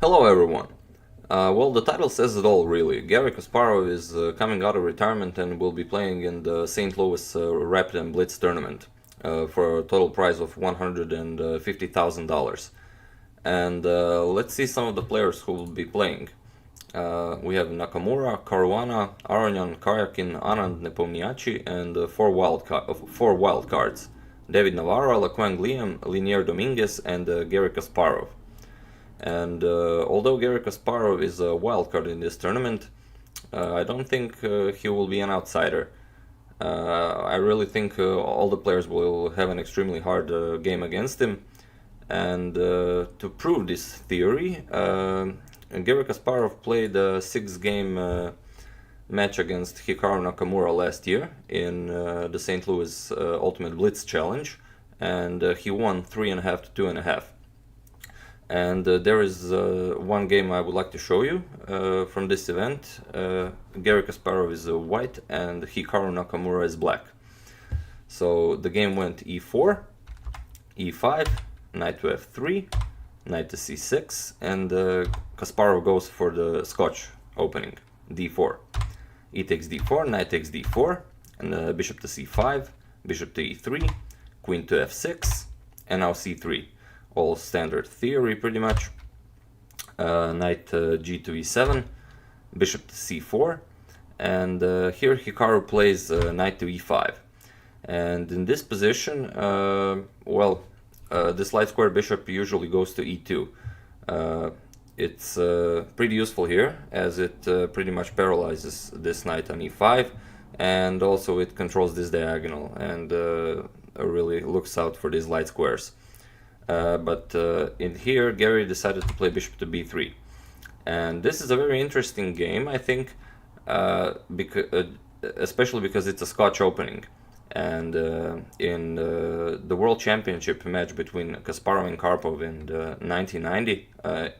Hello everyone. Well, the title says it all, really. Garry Kasparov is coming out of retirement and will be playing in the St. Louis Rapid and Blitz tournament for a total prize of $150,000. And let's see some of the players who will be playing. We have Nakamura, Caruana, Aronyan, Karyakin, Anand Nepomniachtchi, and four wild cards: David Navarro, Laquan Liam, Linier Dominguez, and Garry Kasparov. And although Garry Kasparov is a wild card in this tournament, I don't think he will be an outsider. I really think all the players will have an extremely hard game against him. And to prove this theory, Garry Kasparov played a six-game match against Hikaru Nakamura last year in the St. Louis Ultimate Blitz Challenge, and he won 3.5 to 2.5. And there is one game I would like to show you from this event. Garry Kasparov is white and Hikaru Nakamura is black. So the game went e4, e5, knight to f3, knight to c6, and Kasparov goes for the Scotch opening, d4. E takes d4, knight takes d4, and bishop to c5, bishop to e3, queen to f6, and now c3. All standard theory pretty much. Knight g to e7, bishop to c4, and here Hikaru plays knight to e5. And in this position, this light square bishop usually goes to e2. It's pretty useful here, as it pretty much paralyzes this knight on e5, and also it controls this diagonal and really looks out for these light squares. But in here, Garry decided to play bishop to b3. And this is a very interesting game, I think, especially because it's a Scotch opening. And in the World Championship match between Kasparov and Karpov in 1990,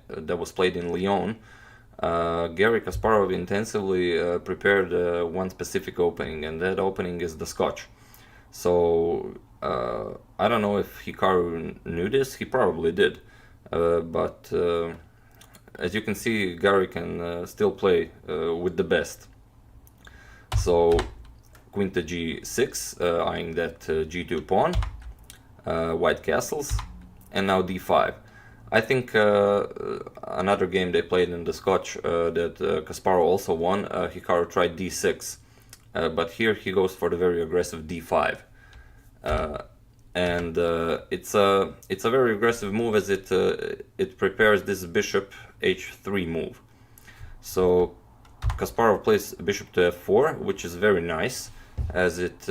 that was played in Lyon, Garry Kasparov intensively prepared one specific opening, and that opening is the Scotch. So I don't know if Hikaru knew this. He probably did, but as you can see, Garry can still play with the best. So queen to g6, eyeing that g2 pawn, white castles, and now d5. I think another game they played in the Scotch that Kasparov also won, Hikaru tried d6, but here he goes for the very aggressive d5. And it's a very aggressive move, as it prepares this bishop h3 move. So Kasparov plays bishop to f4, which is very nice, as it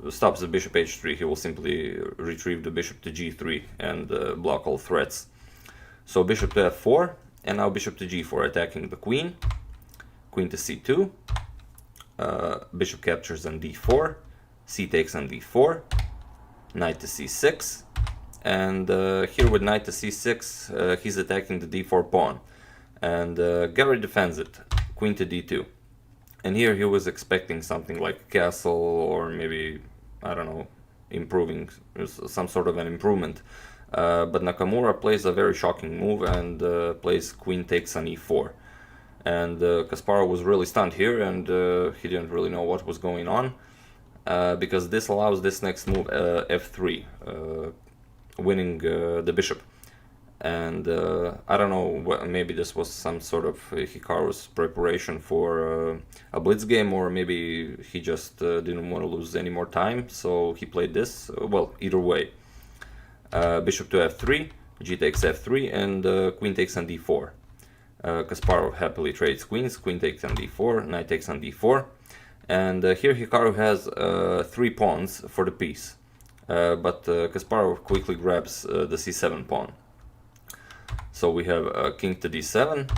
stops the bishop h3. He will simply retrieve the bishop to g3 and block all threats. So bishop to f4, and now bishop to g4, attacking the queen. Queen to c2, bishop captures on d4, c takes on d4, knight to c6, and here with knight to c6 he's attacking the d4 pawn, and Garry defends it, queen to d2. And here he was expecting something like castle, or maybe, I don't know, improving, some sort of an improvement, but Nakamura plays a very shocking move and plays queen takes on e4. And Kasparov was really stunned here, and he didn't really know what was going on. Because this allows this next move, f3, winning the bishop. And I don't know, maybe this was some sort of Hikaru's preparation for a blitz game, or maybe he just didn't want to lose any more time, so he played this. Well, either way. Bishop to f3, g takes f3, and queen takes on d4. Kasparov happily trades queens, queen takes on d4, knight takes on d4. And here Hikaru has 3 pawns for the piece, but Kasparov quickly grabs the c7 pawn. So we have king to d7,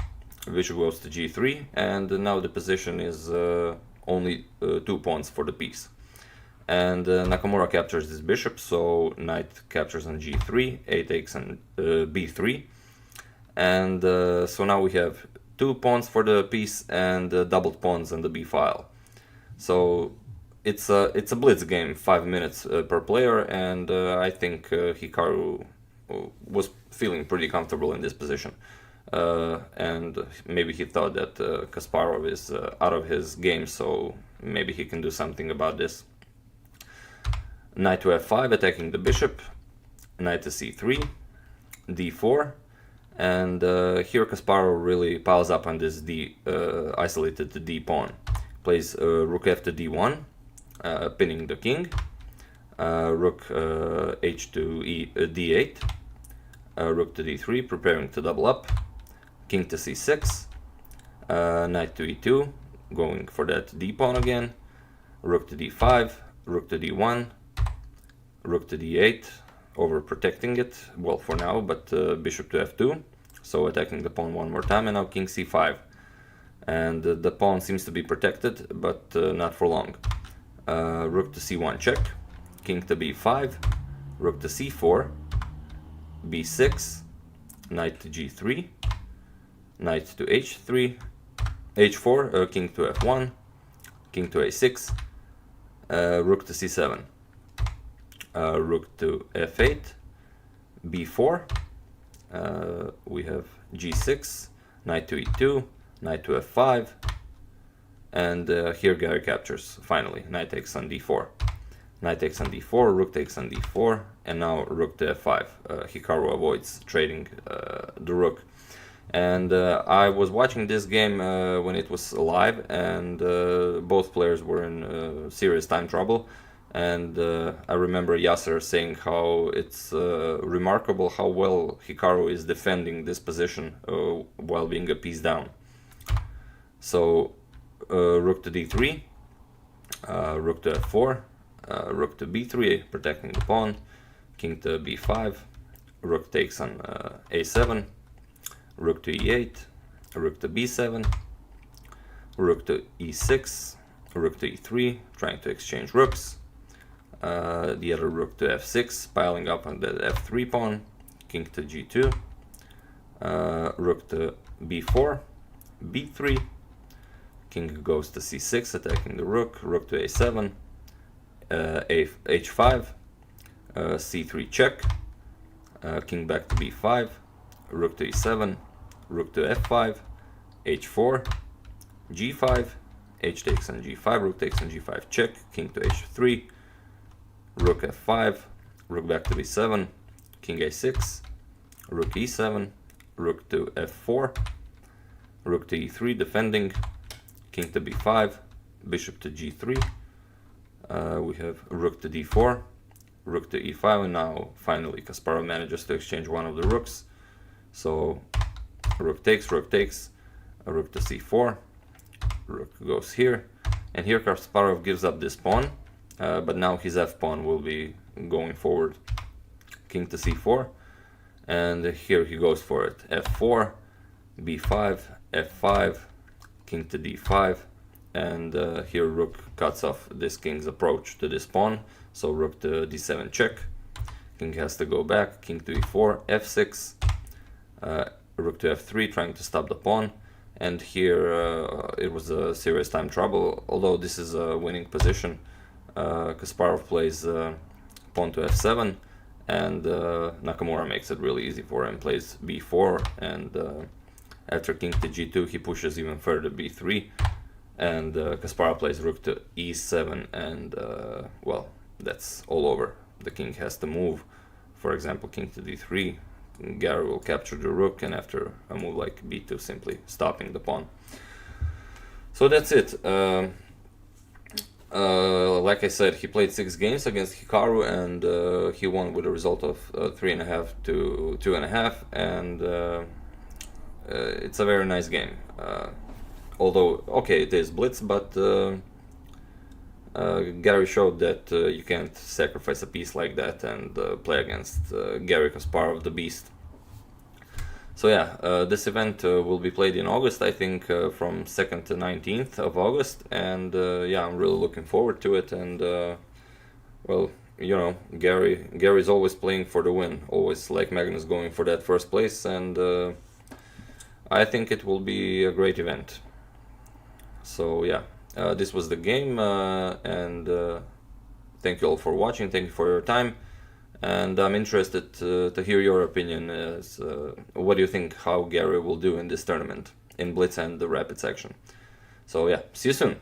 bishop goes to g3, and now the position is only 2 pawns for the piece. And Nakamura captures this bishop, so knight captures on g3, a takes on b3, and so now we have 2 pawns for the piece and doubled pawns on the b file. So it's a blitz game, 5 minutes per player, and I think Hikaru was feeling pretty comfortable in this position. And maybe he thought that Kasparov is out of his game, so maybe he can do something about this. Knight to f5, attacking the bishop. Knight to c3, d4, and here Kasparov really piles up on this isolated d pawn. Plays rook f to d1, pinning the king. Rook h to d8, rook to d3, preparing to double up. King to c6, knight to e2, going for that d pawn again. Rook to d5, rook to d1, rook to d8, overprotecting it, well for now, but bishop to f2, so attacking the pawn one more time, and now king c5. And the pawn seems to be protected, but not for long. Rook to c1 check, king to b5, rook to c4, b6, knight to g3, knight to h3, h4, king to f1, king to a6, rook to c7, rook to f8, b4, we have g6, knight to e2, knight to f5, and here Garry captures, finally. Knight takes on d4. Knight takes on d4, rook takes on d4, and now rook to f5. Hikaru avoids trading the rook. And I was watching this game when it was live, and both players were in serious time trouble. And I remember Yasser saying how it's remarkable how well Hikaru is defending this position while being a piece down. So rook to d3, rook to f4, rook to b3, protecting the pawn, king to b5, rook takes on a7, rook to e8, rook to b7, rook to e6, rook to e3, trying to exchange rooks, the other rook to f6, piling up on the f3 pawn, king to g2, rook to b4, b3, king goes to c6, attacking the rook, rook to a7, h5, c3 check, king back to b5, rook to e7, rook to f5, h4, g5, h takes on g5, rook takes on g5 check, king to h3, rook f5, rook back to b7, king a6, rook e7, rook to f4, rook to e3 defending, king to b5, bishop to g3, we have rook to d4, rook to e5, and now finally Kasparov manages to exchange one of the rooks. So rook takes, rook to c4, rook goes here, and here Kasparov gives up this pawn, but now his f pawn will be going forward. King to c4, and here he goes for it. f4, b5, f5, king to d5, and here rook cuts off this king's approach to this pawn, so rook to d7 check, king has to go back, king to e4, f6, rook to f3, trying to stop the pawn, and here it was a serious time trouble, although this is a winning position. Kasparov plays pawn to f7, and Nakamura makes it really easy for him, plays b4, and after king to g2 he pushes even further b3, and Kasparov plays rook to e7, and well, that's all over. The king has to move, for example king to d3, Garry will capture the rook, and after a move like b2 simply stopping the pawn. So that's it. Like I said, he played 6 games against Hikaru, and he won with a result of 3.5 to 2.5, and it's a very nice game. Although, okay, it is blitz, but Garry showed that you can't sacrifice a piece like that and play against Garry Kasparov, the beast. So yeah, this event will be played in August, I think, from 2nd to 19th of August, and yeah, I'm really looking forward to it. And well, you know, Gary's always playing for the win, always like Magnus going for that first place, and I think it will be a great event. So yeah, this was the game, and thank you all for watching, thank you for your time, and I'm interested to hear your opinion. What do you think how Garry will do in this tournament in Blitz and the Rapid section? So yeah, see you soon.